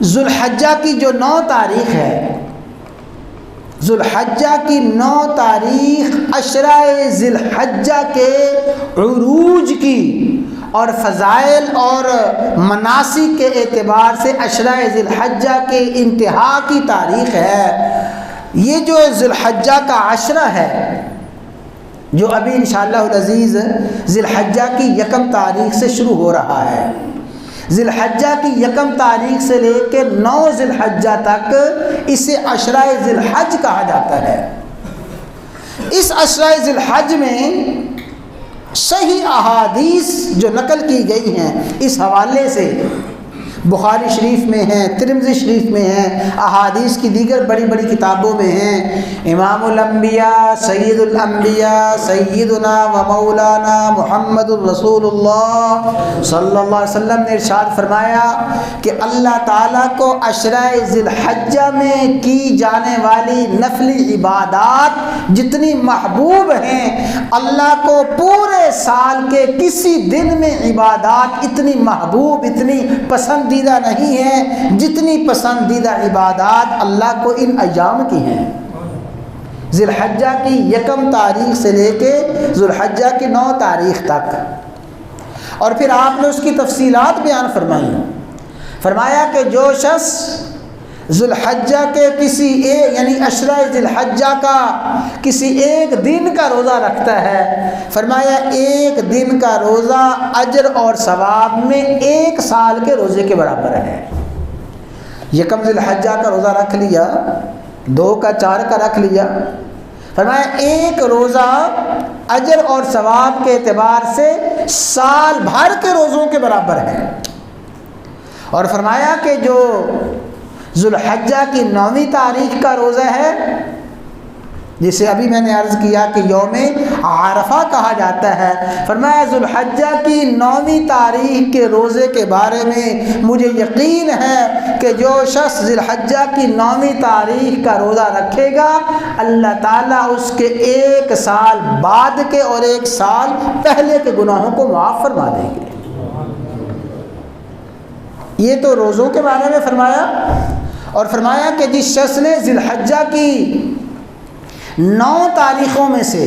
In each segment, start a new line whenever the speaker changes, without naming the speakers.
ذوالحجہ کی جو 9 تاریخ ہے، ذوالحجہ کی 9 تاریخ عشرہ ذی الحجہ کے عروج کی اور فضائل اور مناسک کے اعتبار سے عشرہ ذی الحجہ کے انتہا کی تاریخ ہے۔ یہ جو ذی الحجہ کا عشرہ ہے، جو ابھی انشاءاللہ العزیز ذی الحجہ کی 1 تاریخ سے شروع ہو رہا ہے، ذی الحجہ کی 1 تاریخ سے لے کے 9 ذی الحجہ تک اسے عشرہ ذی الحج کہا جاتا ہے۔ اس عشرہ ذی الحج میں صحیح احادیث جو نقل کی گئی ہیں اس حوالے سے بخاری شریف میں ہیں، ترمذی شریف میں ہیں، احادیث کی دیگر بڑی بڑی کتابوں میں ہیں۔ امام الانبیاء سید الانبیاء سیدنا و مولانا محمد الرسول اللہ صلی اللہ علیہ وسلم نے ارشاد فرمایا کہ اللہ تعالیٰ کو عشرہ ذی الحجہ میں کی جانے والی نفلی عبادات جتنی محبوب ہیں، اللہ کو پورے سال کے کسی دن میں عبادات اتنی محبوب، اتنی پسندیدہ نہیں ہے جتنی پسندیدہ عبادات اللہ کو ان ایام کی ہیں، ذی الحجہ کی 1 تاریخ سے لے کے ذی الحجہ کی 9 تاریخ تک۔ اور پھر آپ نے اس کی تفصیلات بیان فرمایا کہ جو شخص ذی الحجہ کے کسی ایک یعنی عشرہ ذی الحجہ کا کسی ایک دن کا روزہ رکھتا ہے، فرمایا 1 دن کا روزہ اجر اور ثواب میں 1 سال کے روزے کے برابر ہے۔ 1 ذی الحجہ کا روزہ رکھ لیا، 2 کا 4 کا رکھ لیا، فرمایا 1 روزہ اجر اور ثواب کے اعتبار سے سال بھر کے روزوں کے برابر ہے۔ اور فرمایا کہ جو ذی الحجہ کی 9ویں تاریخ کا روزہ ہے، جسے ابھی میں نے عرض کیا کہ یوم عرفہ کہا جاتا ہے، فرمایا ذی الحجہ کی 9ویں تاریخ کے روزے کے بارے میں مجھے یقین ہے کہ جو شخص ذی الحجہ کی 9ویں تاریخ کا روزہ رکھے گا، اللہ تعالیٰ اس کے 1 سال بعد کے اور 1 سال پہلے کے گناہوں کو معاف فرما دیں گے۔ یہ تو روزوں کے بارے میں فرمایا، اور فرمایا کہ جس شخص نے ذی الحجہ کی 9 تاریخوں میں سے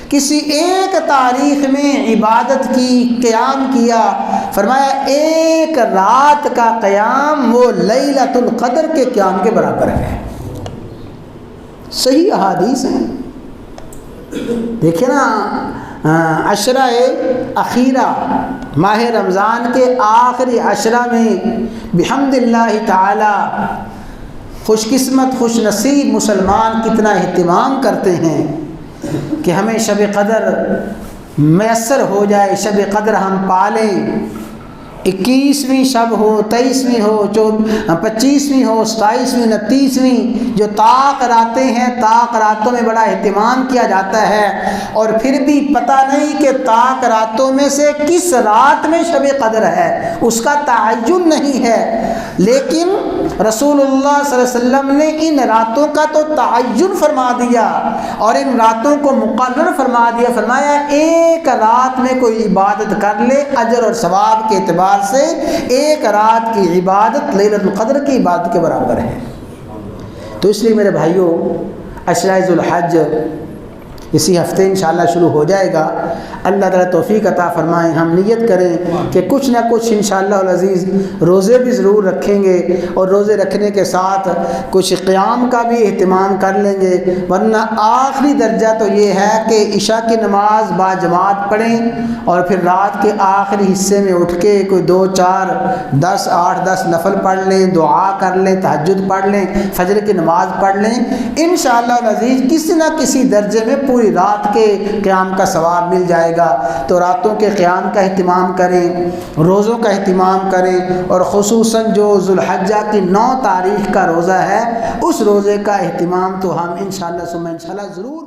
کسی ایک تاریخ میں عبادت کی، قیام کیا، فرمایا 1 رات کا قیام وہ لیلۃ القدر کے قیام کے برابر ہے۔ صحیح احادیث ہیں، دیکھیں نا، عشرہ اخیرہ ماہ رمضان کے آخری عشرہ میں بحمد اللہ تعالی خوش قسمت خوش نصیب مسلمان کتنا اہتمام کرتے ہیں کہ ہمیں شب قدر میسر ہو جائے، شب قدر ہم پالیں۔ 21ویں شب ہو، 23ویں ہو، 25ویں ہو، 27ویں، 29ویں، جو طاق راتیں ہیں، طاق راتوں میں بڑا اہتمام کیا جاتا ہے، اور پھر بھی پتہ نہیں کہ طاق راتوں میں سے کس رات میں شب قدر ہے، اس کا تعین نہیں ہے۔ لیکن رسول اللہ صلی اللہ علیہ وسلم نے ان راتوں کا تو تعین فرما دیا اور ان راتوں کو مقرر فرما دیا، فرمایا 1 رات میں کوئی عبادت کر لے، اجر اور ثواب کے اعتبار سے 1 رات کی عبادت لیلۃ القدر کی عبادت کے برابر ہے۔ تو اس لیے میرے بھائیوں، عشرہ ذی الحج اسی ہفتے انشاءاللہ شروع ہو جائے گا۔ اللہ تعالیٰ توفیق عطا فرمائیں، ہم نیت کریں کہ کچھ نہ کچھ انشاءاللہ العزیز روزے بھی ضرور رکھیں گے، اور روزے رکھنے کے ساتھ کچھ قیام کا بھی اہتمام کر لیں گے، ورنہ آخری درجہ تو یہ ہے کہ عشاء کی نماز باجماعت پڑھیں، اور پھر رات کے آخری حصے میں اٹھ کے کوئی 2 4 10 8 10 نفل پڑھ لیں، دعا کر لیں، تہجد پڑھ لیں، فجر کی نماز پڑھ لیں، انشاءاللہ العزیز کسی نہ کسی درجے میں پوری رات کے قیام کا ثواب مل جائے گا۔ تو راتوں کے قیام کا اہتمام کریں، روزوں کا اہتمام کریں، اور خصوصاً جو ذی الحجہ کی 9 تاریخ کا روزہ ہے اس روزے کا اہتمام تو ہم انشاءاللہ ثم انشاءاللہ ضرور